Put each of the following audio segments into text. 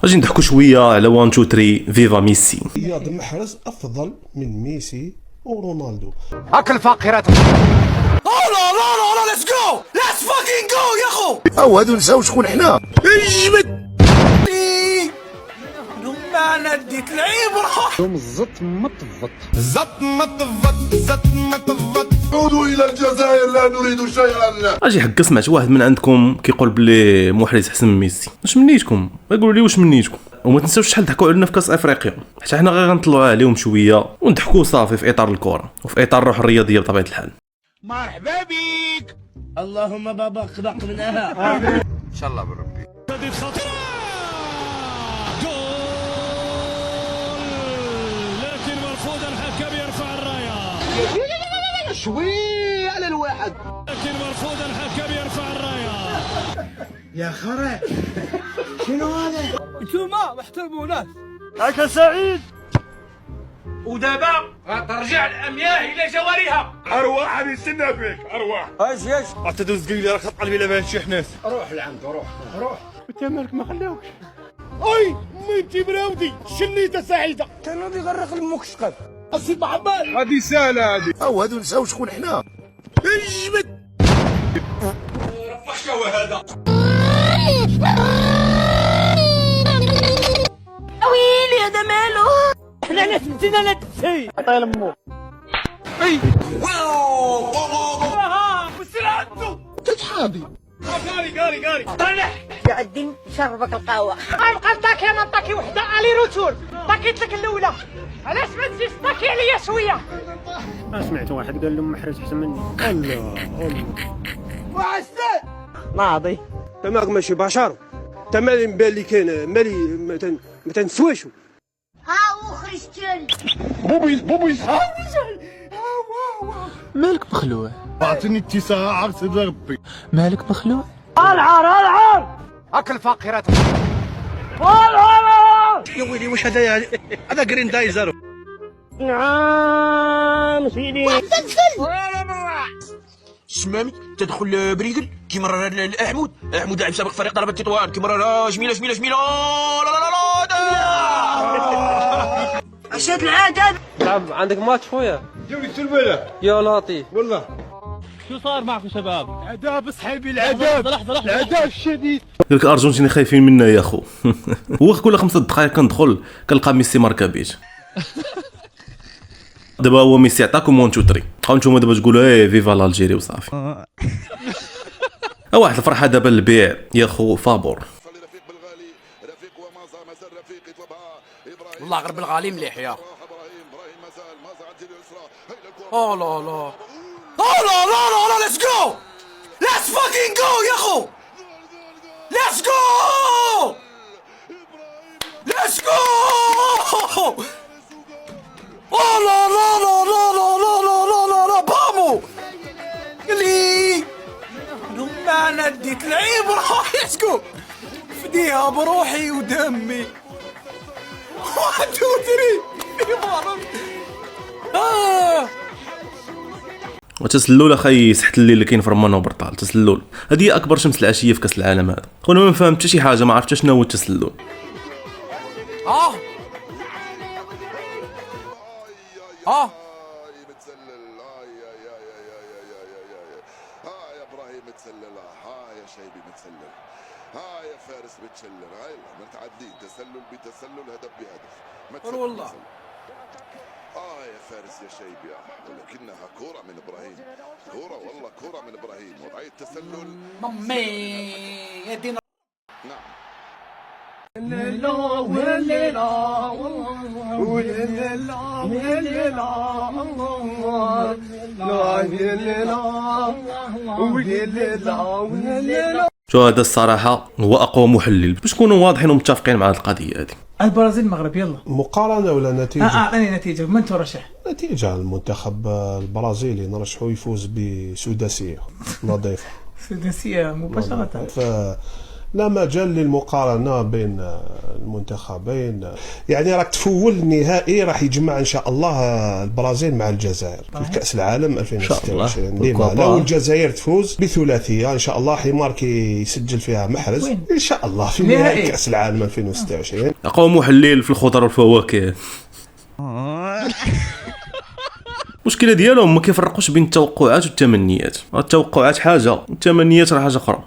غادي نضحكوا شويه على 1 2 3 فيفا ميسي. رياض محرز افضل من ميسي ورونالدو. هاك الفقيرات. لا لا لا لا ليتس جو ليتس فاكين جو يا خو. او هادو نساو شكون حنا. اجمد لما انا ديت العبره زط مطفط زط مطفط. عودوا الى الجزائر لا نريد شيئا. اجي حق سمعت واحد من عندكم كيقول بلي محرز احسن من ميسي. واش منيتكم؟ قولوا لي واش منيتكم. وما تنساوش شحال ضحكوا علينا في كاس افريقيا، حتى حنا غير غنطلعوا عليهم شويه ونضحكوا صافي في اطار الكره وفي اطار الروح الرياضيه بطبيعه الحال. مرحبا بيك. اللهم بابا خلق منها ان شاء الله بربي. خطيرة جول، لكن مرفوض. الحكم يرفع الراية شوي على الواحد. لكن مرفوض. الحكم يرفع الراية. يا خرا شنو هذا؟ انتوما ما احترموناش. هاك سعيد. ودابا ترجع الامياه الى جوارها. ارواح هذه سنة بك ارواح. ايش اعتدوز قليل راك قلبي لا بان شي حناس. روح لعند روح. انت مالك ما خلاوكش. اي ميتي براودي شنيته سعيده كانوا يغرق المكسقط. السي محمد هذه سهله هذه. او هادو نساو شكون حنا. اجمد رفشته هذا. ويلي هذا مالو. احنا ناس بدينا لا تسي عطيه لمو. تتحابي. قاري طلع يا الدين شربك القهوه. نعطيك انا نعطيك وحده الي روتور. طاكيت لك الاولى. علاش ما تجيش طاكي عليا شويه؟ ما سمعت واحد قال لهم محرز احسن مني. الله وعسى ناضي تماك ماشي بشر. تمالي مبالي كان مالي ما تنسواش. ها هو خرجتل بوبيز مالك مخلوع؟ اعطيني اتساع سيدي ربي. مالك مخلوع؟ العار هاك الفقيرات. يا ويلي واش هذا هذا جرين دايزر. نعم سيدي سمامي تدخل بريقل كيما احمد لاعب سابق فريق ضربة تطوان كيما جميله لا اشد العاده. لعب عندك ماتش خويا. جوي السلبله يا لطيف. والله. شو صار معكم شباب؟ عذاب صحيبي العذاب. العذاب الشديد. قالك الارجنتيني خايفين منا يا خو. هو كل 5 دقائق كندخل كنلقى ميسي ماركا بيت. دابا هو ميسي عطاكم 1 2 3. بقاو نتوما دابا تقولوا فيفا الجيري وصافي. واحد الفرحه دابا البيع يا خو فابور. والله غير بالغالي مليح يا. لا لا ليتس جو ليتس فاكين جو يا خو. ليتس جو لا بامو اللي لما انا ديت العبره. ليتس جو فديها بروحي ودمي. 1 2 3 وتسلل اخي سحت الليل اللي كاين في رمان وبرطال. تسلل هذه هي اكبر شمس العشيه في كاس العالم هذا. خونا ما فهمت حتى شي حاجه، ما عرفتش شنو هو التسلل. يا ابراهيم متسلل. يا شيبي متسلل. يا فارس متسلل. متعدين تسلل بتسلل هدف بهدف. والله يا فارس يا شيبي. ولكنها كرة من ابراهيم. كرة والله كرة من ابراهيم. وضعية التسلل. مامي يا دين. نعم. شو هذا الصراحه هو اقوى محلل باش نكونوا واضحين ومتفقين مع هذه القضيه هذه. البرازيل المغرب يلا. مقارنة ولا نتيجة؟ اعطيني نتيجه. من ترشح؟ نتيجة المنتخب البرازيلي نرشحه يفوز بسداسية نظيفة. سداسيه مباشره. لا مجال للمقارنة بين المنتخبين. يعني راك تفول النهائي راح يجمع إن شاء الله البرازيل مع الجزائر في كأس العالم 2026. ديما لو الجزائر تفوز بثلاثية إن شاء الله حماركي يسجل فيها محرز إن شاء الله في نهائي كأس العالم 2026. أقوى محلل في الخضر والفواكه. المشكله ديالهم ما كيفرقوش بين التوقعات والتمنيات. التوقعات حاجه والتمنيات راه حاجه اخرى.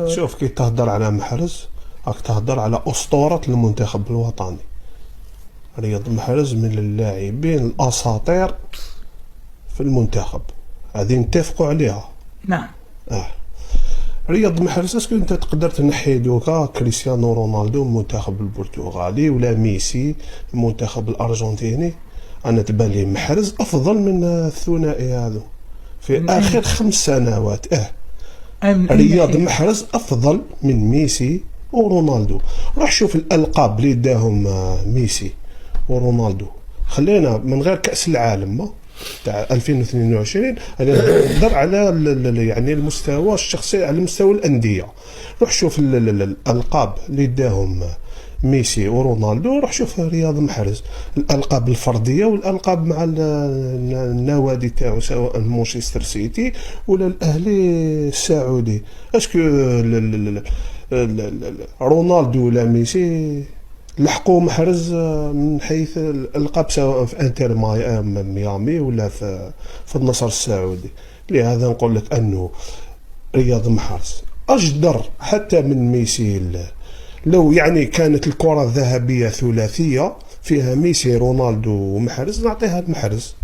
شوف كي تهضر على محرز راك تهضر على اسطوره المنتخب الوطني. رياض محرز من اللاعبين الاساطير في المنتخب، هذه نتفقوا عليها. نعم. رياض محرز اسكو انت تقدر تنحي دوكا كريستيانو رونالدو المنتخب البرتغالي ولا ميسي المنتخب الارجنتيني؟ انا تبان لي محرز افضل من الثنائي هذا في اخر 5 سنوات. رياض محرز افضل من ميسي ورونالدو. روح شوف الالقاب اللي داهم ميسي ورونالدو. خلينا من غير كأس العالم تاع 2022 انا نهضر على يعني المستوى الشخصي، على مستوى الانديه. روح شوف الالقاب اللي داهم ميسي ورونالدو، روح شوف رياض محرز الالقاب الفرديه والالقاب مع النوادي تاعو سواء مانشستر سيتي ولا الاهلي السعودي. اسكو رونالدو ولا ميسي لحقوا محرز من حيث الالقاب سواء في انتر ميامي ولا في النصر السعودي؟ لهذا نقول لك انه رياض محرز اجدر حتى من ميسي. لو يعني كانت الكرة الذهبية ثلاثية فيها ميسي رونالدو ومحرز نعطيها لمحرز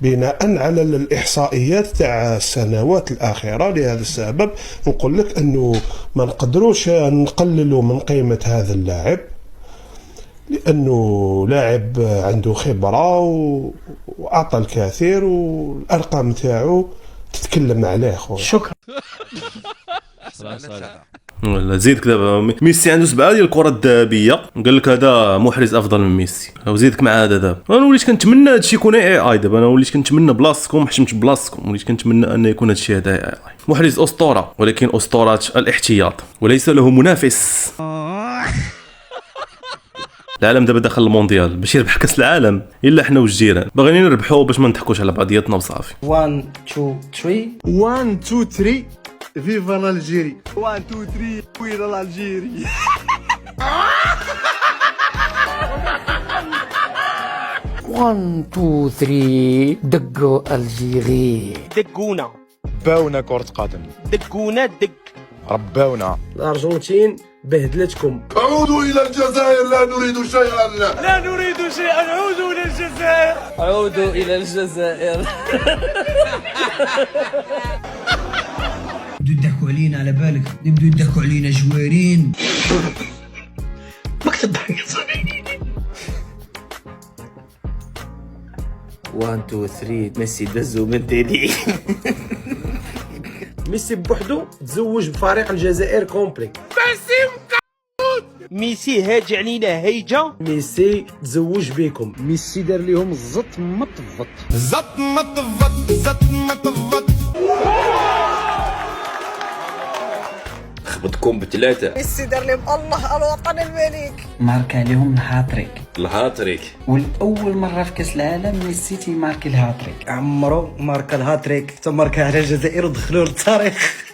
بناء على الإحصائيات تاع السنوات الأخيرة. لهذا السبب نقول لك أنه ما نقدروش نقللوا من قيمة هذا اللاعب، لأنه لاعب عنده خبرة وأعطى الكثير والأرقام تاعو تتكلم عليه خويا. شكرا. ولا زيدك دابا ميسي عنده 7 ديال الكره الذهبيه، قال لك هذا محرز افضل من ميسي، وزيدك مع هذا دابا. انا وليت كنتمنى هادشي يكون اي دابا. انا وليت كنتمنى بلاصتكم، حشمت بلاصتكم، وليت كنتمنى ان يكون هادشي هذا اي. محرز اسطوره، ولكن اسطوره الاحتياط وليس له منافس. العالم دابا داخل المونديال باش يربح كاس العالم الا حنا والجيران باغيين نربحوا باش ما نضحكوش على بعضياتنا وصافي. 1 2 3 1 2 3 فيفا الجيري. 1 2 3 ويلا الجيري. 1 2 3 دقوا الجيري. دقونا باونا كرة قدم، دقونا دق رباونا. الارجنتين بهدلتكم. عودوا الى الجزائر، لا نريد شيئا. لا نريد شيئا. عودوا الى الجزائر. عودوا الى الجزائر. بدو يضحكوا علينا، على بالك يبدو يضحكوا علينا جوارين. ماك تضحك يا صاحبي. 1 2 3 ميسي دزو من تيدي. ميسي بوحدو تزوج بفريق الجزائر كومبلي. ميسي هاج علينا هيجه. ميسي تزوج بيكم. ميسي دار ليهم الزط مطفط. زط مطفط زط مطفط. خبطكم ب3. ميسي دار لهم الله الوطن الملك. ماركا عليهم الهاتريك. الهاتريك. والأول مرة في كأس العالم ميسي تيماركي الهاتريك. عمرو ماركا الهاتريك تماركا على الجزائر ودخلوه للتاريخ.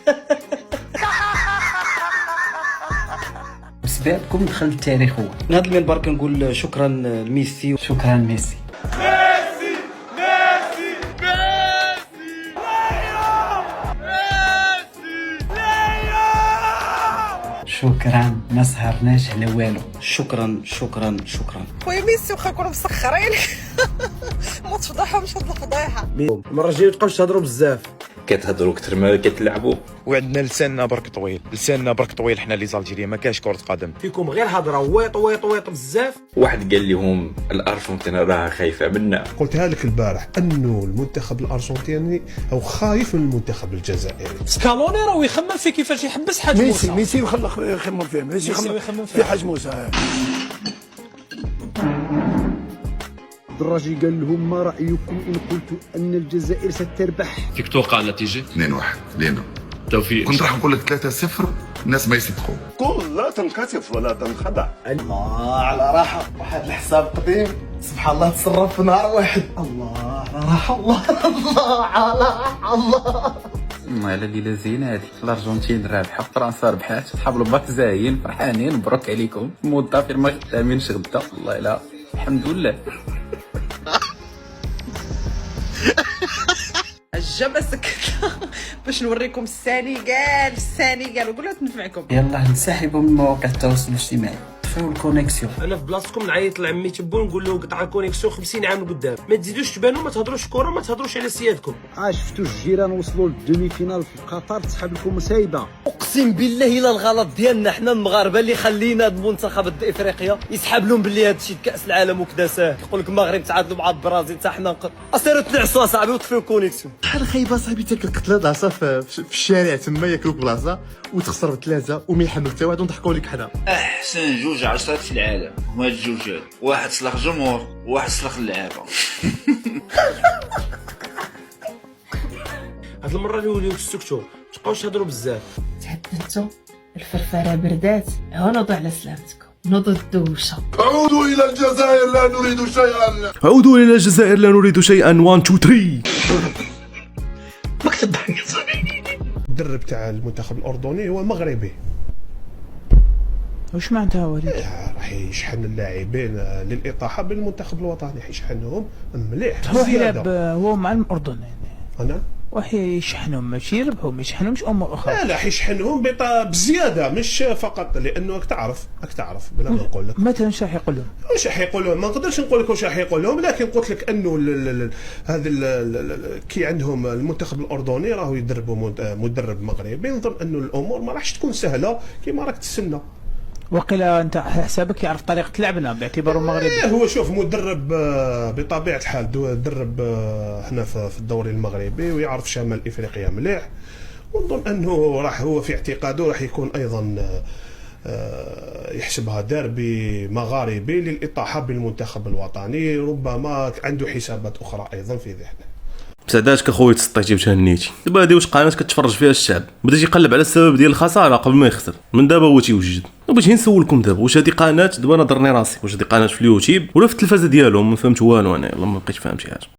بسببكم دخل التاريخ. هو من هذا المنبر كنقول شكرا لميسي. شكرا ميسي. شكرا ما سهرناش على والو. شكرا شكرا شكرا. خويا ميسي واخا يكونوا مسخرين ما تفضحهمش هاد الفضيحه. المره الجايه متبقاوش تهضروا بزاف، كتهضروا كثر ما كتلعبوا. وعندنا لساننا برك طويل، لساننا برك طويل. حنا اللي زالجيريا ما كاش كرة قدم، فيكم غير هضره ويط ويط ويط بزاف. واحد قال لهم الارجنتين راها خايفه منا. قلتها لك البارح انه المنتخب الارجنتيني او خايف من المنتخب الجزائري. سكالوني راه يخمم في كيفاش يحبس حاج موسى. ميسي يخمم فيه، ميسي يخمم في حاج موسى. الدراجي قال لهم ما رأيكم إن قلت أن الجزائر ستربح؟ فيك توقع النتيجة 2-1 لينا. توفيق. كنت راح نقول لك 3-0 الناس ما يصدقوا. قل لا تنكسف ولا تنخدع. الله على راحة، واحد الحساب قديم سبحان الله تصرف في نهار واحد. الله على راحة، الله على راحة، الله على ليلة زينة هذه. الأرجنتين رابحة، فرنسا ربحات، صحاب الباك زاهيين فرحانين، مبروك عليكم. الموظفين ما خدامينش غدا، والله لا الحمد لله. الجبل سكت باش نوريكم السنغال وقولوا تنفعكم. يلا نسحبوا من مواقع التواصل الاجتماعي، طفيو الكونيكسيون. انا في بلاصتكم نعيط لعمي تبو نقول له قطع الكونيكسيون 50 عام لقدام. ما تزيدوش تبانوا، ما تهضروش كره، ما تهضروش على سيادكم. شفتوا الجيران وصلوا للدومي فينال في قطر، تسحب لكم مسايبه. اقسم بالله الا الغلط ديالنا حنا المغاربه اللي خلينا المنتخب د افريقيا يسحب لهم باللي هذا الشيء كاس العالم وكذا ساهل. يقول لك المغرب تعادلوا مع البرازيل حتى حنا اصيروا تنعسوا اصاحبي وطفيو الكونيكسيون. شحال خايبه صاحبي تاكل قتله العصا في الشارع تما ياكلوك بالعصا وتخسر ب3 وما يحملك حتى واحد ونضحكوا عليك حنا. احسن جوج عصات في العالم هما الجوج هادو، واحد صلاح الجمهور وواحد صلاح اللعابه. هاد المره اللي وليو تسكتوا تبقاوش تهضروا بزاف. تحدثتوا الفرفره بردات، نوضوا على سلامتكم، نوضوا الدوشه. عودوا الى الجزائر لا نريد شيئا. عودوا الى الجزائر لا نريد شيئا. 1 2 3. مكتب المدرب تاع المنتخب الاردني هو مغربي. واش معناتها وليد؟ راح يشحن اللاعبين للاطاحه بالمنتخب الوطني، يشحنهم مليح. هو يلعب هو مع الاردن يعني. انا واحد يشحنهم ماشي يربحوا، ما يشحنهمش امور اخرى. لا يشحنهم بزياده مش فقط، لانه راك تعرف بلا ما نقول لك مثلا واش راح يقول لهم؟ واش راح يقول لهم؟ ما نقدرش نقول لك واش راح يقول لهم، لكن قلت لك انه هذا كي عندهم المنتخب الاردني راهو يدربوا مدرب مغربي. نظن انه الامور ما راحش تكون سهله كما راك تسنى. وقيلا انت حسابك يعرف طريقه لعبنا باعتباره مغربي. هو شوف مدرب بطبيعه الحال درب هنا في الدوري المغربي ويعرف شمال افريقيا مليح. ونظن انه راح هو في اعتقاده راح يكون ايضا يحسبها ديربي مغاربي للاطاحه بالمنتخب الوطني. ربما عنده حسابات اخرى ايضا في ذهنه. سعداتك اخويا تسطيتي وتهنيتي. دابا هادي واش قناه كتفرج فيها الشعب بدا يقلب على السبب ديال الخساره قبل ما يخسر. من دابا هو تيوجد. بغيت نسولكم دابا واش هادي قناه، دابا نظرني راسي، واش هادي قناه في اليوتيوب ولا في التلفازه ديالهم؟ ما فهمت والو انا، والله ما بقيت فاهم شي حاجه.